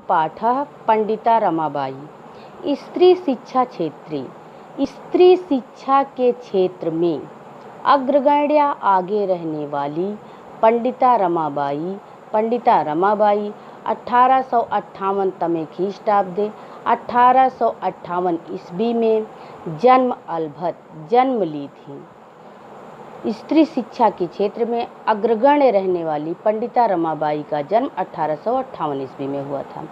पाठः पंडिता रमाबाई। स्त्री शिक्षा क्षेत्रे, स्त्री शिक्षा के क्षेत्र में अग्रगण्या आगे रहने वाली पंडिता रमाबाई 1858 तमे ख्रीष्टाब्दे 1858 ईस्वी में जन्म ली थी। स्त्री शिक्षा के क्षेत्र में अग्रगण्य रहने वाली पंडिता रमाबाई का जन्म 1858 ईस्वी में हुआ था।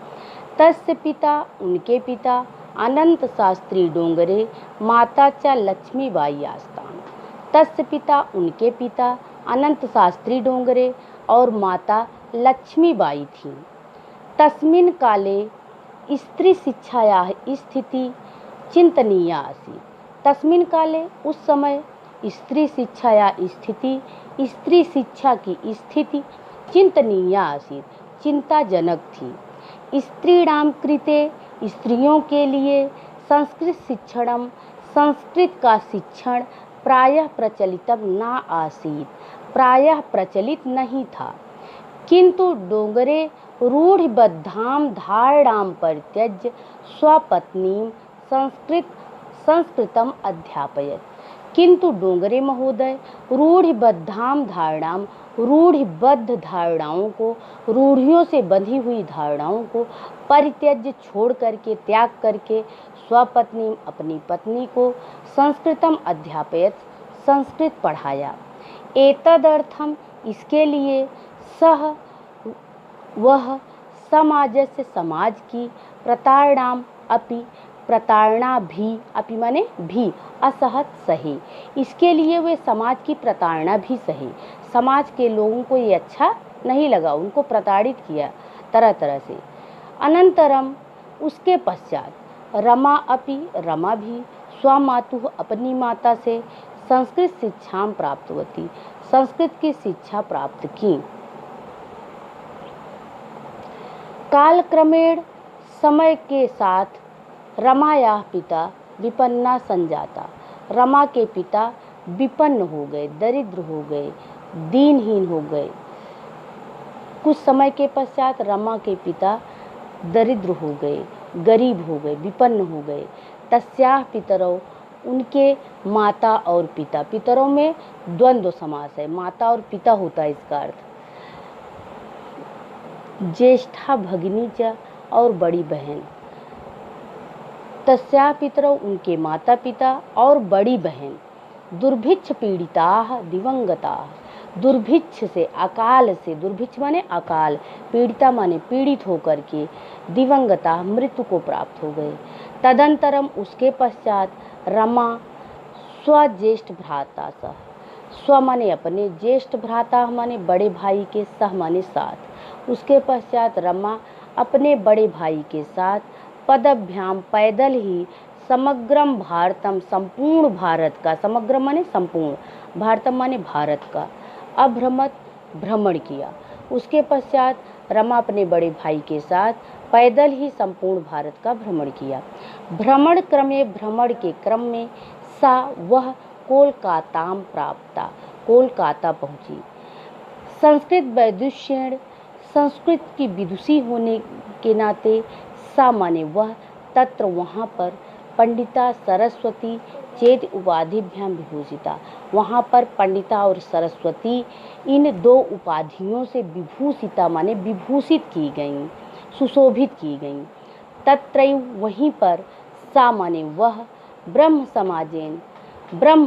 तस्य पिता, उनके पिता अनंत शास्त्री डोंगरे, माता च लक्ष्मीबाई आस्तान। तस्य पिता, उनके पिता अनंत शास्त्री डोंगरे और माता लक्ष्मीबाई थी। तस्मिन् काले स्त्री शिक्षायाः स्थिति चिंतनीया आसीत्। तस्मिन् काले, उस समय स्त्री शिक्षाया स्थिति, स्त्री शिक्षा की स्थिति चिंतनीया आसीत्, चिंताजनक थी। स्त्रीणां कृते, स्त्रियों के लिए संस्कृत शिक्षणम, संस्कृत का शिक्षण प्रायः प्रचलितम न आसीत्, प्रायः प्रचलित नहीं था। किंतु डोंगरे रूढ़िबद्धां धारणां परित्यज्य स्वपत्नीं संस्कृतम अध्यापयत्। किंतु डोंगरे महोदय रूढ़िबद्ध धारणाओं को, रूढ़ियों से बंधी हुई धारणाओं को परित्यज्य छोड़ करके, त्याग करके स्वपत्नी, अपनी पत्नी को संस्कृतम अध्यापयत्, संस्कृत पढ़ाया। एतदर्थम, इसके लिए सह वह समाजस्य, समाज की प्रताड़ना भी माने भी असहत सही, इसके लिए वे समाज की प्रताड़ना भी सही। समाज के लोगों को ये अच्छा नहीं लगा, उनको प्रताड़ित किया तरह तरह से। अनंतरम, उसके पश्चात रमा भी स्वमातुः, अपनी माता से संस्कृत शिक्षां प्राप्तवती, संस्कृत की शिक्षा प्राप्त की। कालक्रमेण, समय के साथ रमायाः पिता विपन्ना संजाता, रमा के पिता विपन्न हो गए, दरिद्र हो गए, दीनहीन हो गए। कुछ समय के पश्चात रमा के पिता दरिद्र हो गए, गरीब हो गए, विपन्न हो गए। तस्याः पितरौ, उनके माता और पिता, पितरों में द्वंद्व समास है, माता और पिता होता है इसका अर्थ। ज्येष्ठा भगिनी च, और बड़ी बहन। तस्याः पितरौ, उनके माता पिता और बड़ी बहन। दुर्भिक्ष पीड़िताः दिवंगताः, दुर्भिक्ष से, अकाल से, दुर्भिक्ष माने अकाल, पीड़िता माने पीड़ित होकर के, दिवंगता मृत्यु को प्राप्त हो गए। तदंतरम, उसके पश्चात रमा स्वज्येष्ठ भ्राता सह, स्व माने अपने, ज्येष्ठ भ्राता माने बड़े भाई के, सह माने साथ। उसके पश्चात रमा अपने बड़े भाई के साथ पदभ्याम, पैदल ही, समग्रम भारतम, संपूर्ण भारत का, समग्र माने संपूर्ण, भारतम माने भारत का, अभ्रमत, भ्रमण किया। उसके पश्चात रमा अपने बड़े भाई के साथ पैदल ही संपूर्ण भारत का भ्रमण किया। भ्रमण के क्रम में सा, वह कोलकाताम प्राप्ता, कोलकाता पहुंची। संस्कृत वैदुष्येण, संस्कृत की विदुषी होने के नाते, सा माने वह, तत्र वहाँ पर, पंडिता सरस्वती चेत उपाधिभ्याम विभूषिता, वहाँ पर पंडिता और सरस्वती इन दो उपाधियों से विभूषिता माने विभूषित की गईं, सुशोभित की गईं। तत्रैव, वहीं पर, सा माने वह, ब्रह्म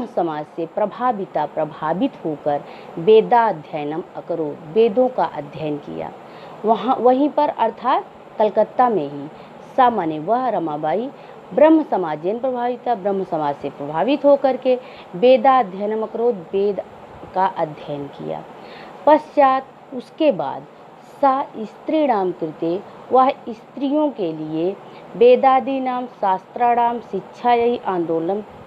समाज से प्रभावित होकर वेदाध्ययनम अकरोत्, वेदों का अध्ययन किया। वहीं पर अर्थात कलकत्ता में ही, सा माने वह रमाबाई ब्रह्म समाज से प्रभावित होकर के वेदाध्ययनम अकरोत्, वेद का अध्ययन किया। पश्चात, उसके बाद, सा स्त्रीणां कृते, वह स्त्रियों के लिए वेदादीनां शास्त्राणां शिक्षायै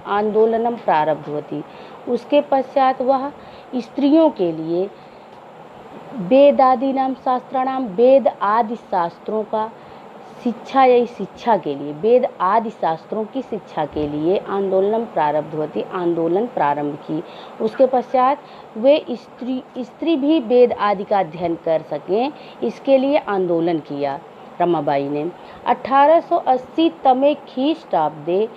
आंदोलनम प्रारब्धवती। उसके पश्चात वह स्त्रियों के लिए वेदादीनां शास्त्राणां, वेद आदि शास्त्रों का शिक्षा के लिए, वेद आदि शास्त्रों की शिक्षा के लिए आंदोलन प्रारब्धवती, आंदोलन प्रारंभ की। उसके पश्चात वे स्त्री भी वेद आदि का अध्ययन कर सकें, इसके लिए आंदोलन किया। रमाबाई ने 1880 तमे ख्रीष्टाब्दे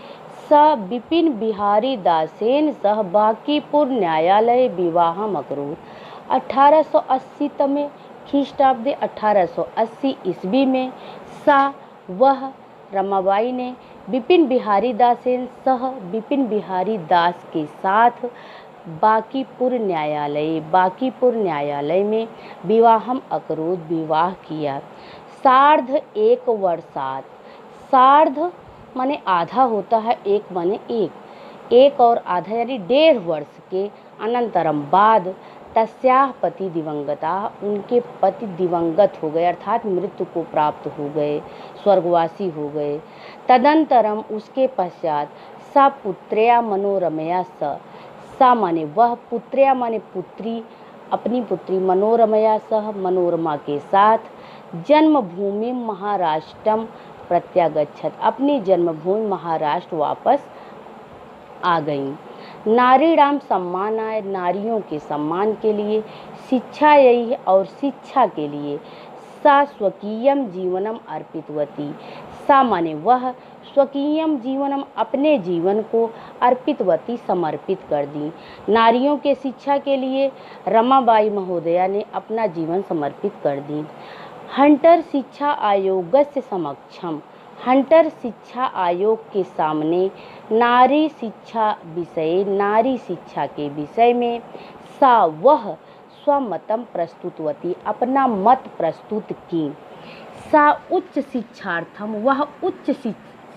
स बिपिन बिहारी दासेन सह बांकीपुर न्यायालय विवाहम अकरोत्। 1880 तमे ख्रीष्टाब्दे 1880 ईस्वी में सा वह रमाबाई ने बिपिन बिहारी दासेन सह बिपिन बिहारी दास के साथ बांकीपुर न्यायालय में विवाहम अकरोत् विवाह किया। सार्ध एक वर्षात, सार्ध माने आधा होता है, एक माने एक और आधा यानी 1.5 वर्ष के अनंतरम बाद तस्याः पति दिवंगता, उनके पति दिवंगत हो गए अर्थात मृत्यु को प्राप्त हो गए, स्वर्गवासी हो गए। तदंतरम उसके पश्चात सा पुत्र्या मनोरमया सा माने वह, पुत्र्या माने पुत्री, अपनी पुत्री मनोरमया सह मनोरमा के साथ जन्मभूमि महाराष्ट्रम प्रत्यागच्छत, अपनी जन्मभूमि महाराष्ट्र वापस आ गईं। नारीणाम सम्मानाय, नारियों के सम्मान के लिए, शिक्षायै और शिक्षा के लिए सा स्वकीयम जीवनम अर्पितवती, सा माने वह स्वकीयम जीवनम अपने जीवन को अर्पितवती समर्पित कर दी। नारियों के शिक्षा के लिए रमाबाई महोदया ने अपना जीवन समर्पित कर दी। हंटर शिक्षा आयोगस्य समक्षम, हंटर शिक्षा आयोग के सामने नारी शिक्षा के विषय में सा वह स्वमतम प्रस्तुतवती, अपना मत प्रस्तुत की। सा उच्च शिक्षार्थम, वह उच्च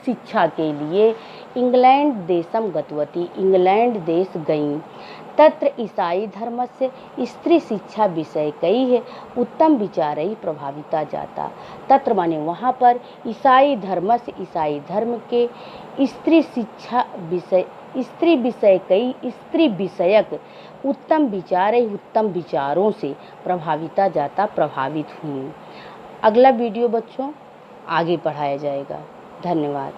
शिक्षा के लिए इंग्लैंड देशम गतवती, इंग्लैंड देश गईं। तत्र ईसाई धर्म से स्त्री शिक्षा विषय कई है उत्तम विचारई प्रभाविता जाता। तत्र माने वहाँ पर ईसाई धर्म से, ईसाई धर्म के स्त्री शिक्षा विषय, स्त्री विषय कई, स्त्री विषयक उत्तम विचारई, उत्तम विचारों से प्रभाविता जाता, प्रभावित हुई। अगला वीडियो बच्चों आगे पढ़ाया जाएगा। धन्यवाद।